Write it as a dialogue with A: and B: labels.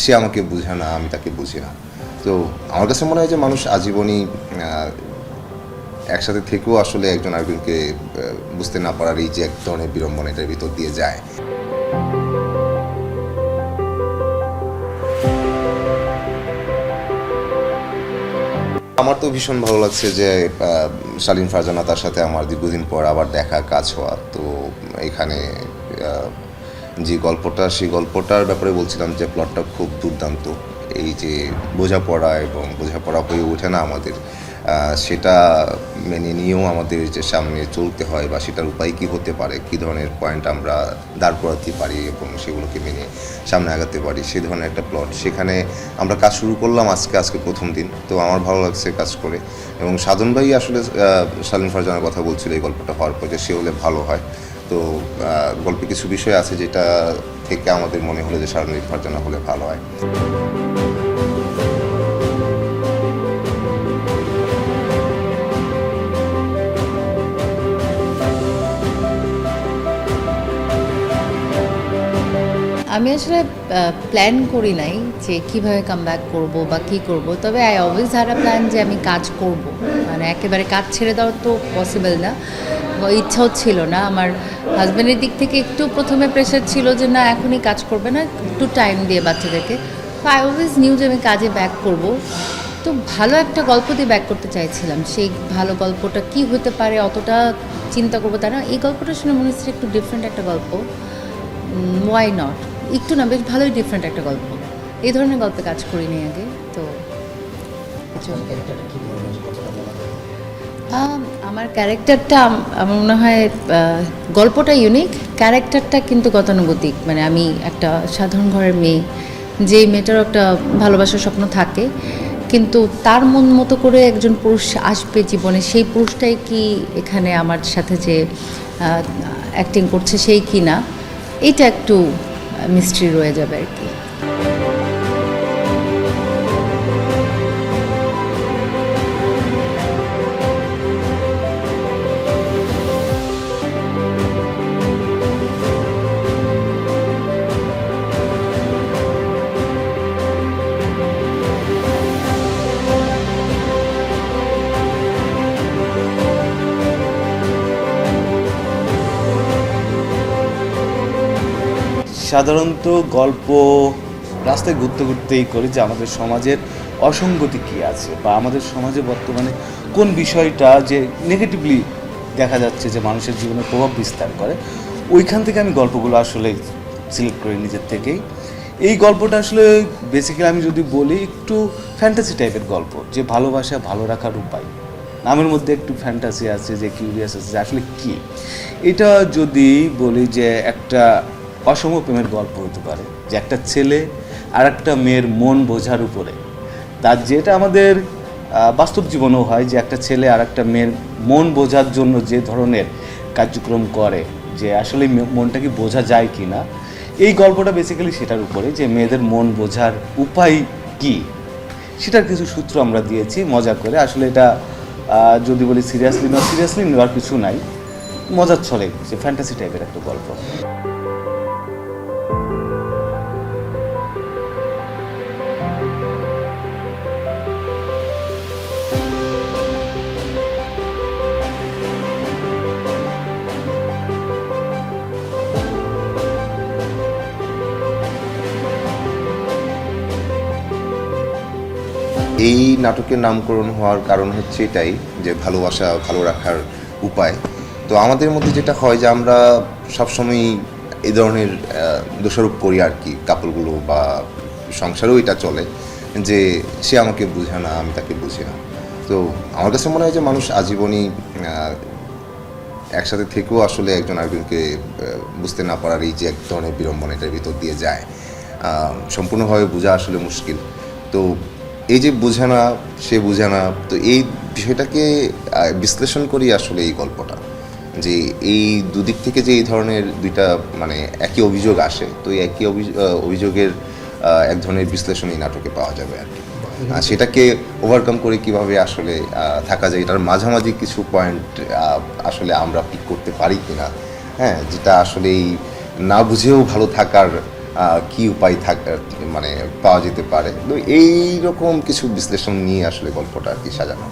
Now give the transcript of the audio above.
A: সে আমাকে বুঝে না, আমি তাকে বুঝি না। তো আমার কাছে মনে হয় যে মানুষ আজীবনই একসাথে থেকেও আসলে একজন আরেকজনকে বুঝতে না পারার এই যে এক ধরনের বিড়ম্বনা এটার ভিতর দিয়ে যায়। আমার তো ভীষণ ভালো লাগছে যে শালীন ফারজানা তার সাথে আমার দীর্ঘদিন পর আবার দেখা, কাজ হওয়া। তো এখানে যে গল্পটা, সেই গল্পটার ব্যাপারে বলছিলাম যে প্লটটা খুব দুর্দান্ত। এই যে বোঝাপড়া এবং বোঝাপড়া হয়ে ওঠে না আমাদের, সেটা মেনে নিয়েও আমাদের যে সামনে চলতে হয় বা সেটার উপায় কী হতে পারে, কী ধরনের পয়েন্ট আমরা দাঁড় করাতে পারি এবং সেগুলোকে মেনে সামনে আগাতে পারি, সেই ধরনের একটা প্লট। সেখানে আমরা কাজ শুরু করলাম আজকে প্রথম দিন। তো আমার ভালো লাগছে কাজ করে। এবং সাধন ভাই আসলে শালীন ফারজানার কথা বলছিল এই গল্পটা হওয়ার পর যে সে হলে ভালো হয়। তো গল্পে কিছু বিষয় আছে যেটা থেকে আমাদের মনে হলো যে শালীন ফারজানা হলে ভালো হয়।
B: আমি আসলে প্ল্যান করি নাই যে কীভাবে কাম ব্যাক করবো বা কী করব, তবে I always had a plan যে আমি কাজ করব। মানে একেবারে কাজ ছেড়ে দেওয়া তো পসিবল না, বা ইচ্ছাও ছিল না। আমার হাজব্যান্ডের দিক থেকে একটু প্রথমে প্রেশার ছিল যে না এখনই কাজ করবে না, একটু টাইম দিয়ে বাচ্চাদেরকে। তো আই অলওয়েজ নিউ যে আমি কাজে ব্যাক করব। তো ভালো একটা গল্প দিয়ে ব্যাক করতে চাইছিলাম। সেই ভালো গল্পটা কী হতে পারে অতটা চিন্তা করবো তা না। এই গল্পটা শুনে মনে হচ্ছে একটু ডিফারেন্ট একটা গল্প, ওয়াই নট, একটু না বেশ ভালোই ডিফারেন্ট একটা গল্প। এই ধরনের গল্পে কাজ করিনি আগে। তো আমার ক্যারেক্টারটা আমার মনে হয় গল্পটা ইউনিক, ক্যারেক্টারটা কিন্তু গতানুগতিক। মানে আমি একটা সাধারণ ঘরের মেয়ে, যেই মেয়েটারও একটা ভালোবাসার স্বপ্ন থাকে, কিন্তু তার মন মতো করে একজন পুরুষ আসবে জীবনে, সেই পুরুষটাই কি এখানে আমার সাথে যে অ্যাক্টিং করছে সেই কি না, এইটা একটু মিস্ট্রি রয়ে যাবে আর কি।
C: সাধারণত গল্প রাস্তায় ঘুরতে ঘুরতেই করি যে আমাদের সমাজের অসঙ্গতি কী আছে, বা আমাদের সমাজে বর্তমানে কোন বিষয়টা যে নেগেটিভলি দেখা যাচ্ছে যে মানুষের জীবনে প্রভাব বিস্তার করে, ওইখান থেকে আমি গল্পগুলো আসলে সিলেক্ট করি নিজের থেকেই। এই গল্পটা আসলে বেসিক্যালি আমি যদি বলি একটু ফ্যান্টাসি টাইপের গল্প, যে ভালোবাসা ভালো রাখার উপায়। নামের মধ্যে একটু ফ্যান্টাসি আছে, যে কিউরিয়াস আছে যে আসলে কী। এটা যদি বলি যে একটা অসম প্রেমের গল্প হতে পারে, যে একটা ছেলে আর একটা মেয়ের মন বোঝার উপরে, তার যেটা আমাদের বাস্তব জীবনেও হয়, যে একটা ছেলে আর একটা মেয়ের মন বোঝার জন্য যে ধরনের কার্যক্রম করে, যে আসলে মনটা কি বোঝা যায় কি না। এই গল্পটা বেসিক্যালি সেটার উপরে, যে মেয়েদের মন বোঝার উপায় কি, সেটার কিছু সূত্র আমরা দিয়েছি মজা করে। আসলে এটা যদি বলি সিরিয়াসলি নেওয়ার কিছু নাই, মজার ছলে, যে ফ্যান্টাসি টাইপের একটা গল্প।
A: এই নাটকের নামকরণ হওয়ার কারণ হচ্ছে এটাই, যে ভালোবাসা ভালো রাখার উপায়। তো আমাদের মধ্যে যেটা হয় যে আমরা সবসময়ই এই ধরনের দোষারোপ করি আর কি, কাপলগুলো বা সংসারেও এটা চলে যে সে আমাকে বুঝে না, আমি তাকে বুঝি না। তো আমার কাছে মনে হয় যে মানুষ আজীবনই একসাথে থেকেও আসলে একজন আরেকজনকে বুঝতে না পারার এই যে এক ধরনের বিড়ম্বনা এটার ভিতর দিয়ে যায়, সম্পূর্ণভাবে বোঝা আসলে মুশকিল। তো এই যে বোঝে না, সে বুঝে না, তো এই বিষয়টাকে বিশ্লেষণ করি আসলে এই গল্পটা, যে এই দুদিক থেকে যে এই ধরনের দুইটা মানে একই অভিযোগ আসে, তো এই একই অভিযোগের এক ধরনের বিশ্লেষণ এই নাটকে পাওয়া যাবে আর কি। সেটাকে ওভারকাম করে কিভাবে আসলে থাকা যায়, এটার মাঝামাঝি কিছু পয়েন্ট আসলে আমরা পিক করতে পারি কিনা, হ্যাঁ, যেটা আসলে এই না বুঝেও ভালো থাকার কী উপায় মানে পাওয়া যেতে পারে, তো এই রকম কিছু বিশ্লেষণ নিয়ে আসলে গল্পটা আর কি সাজানো।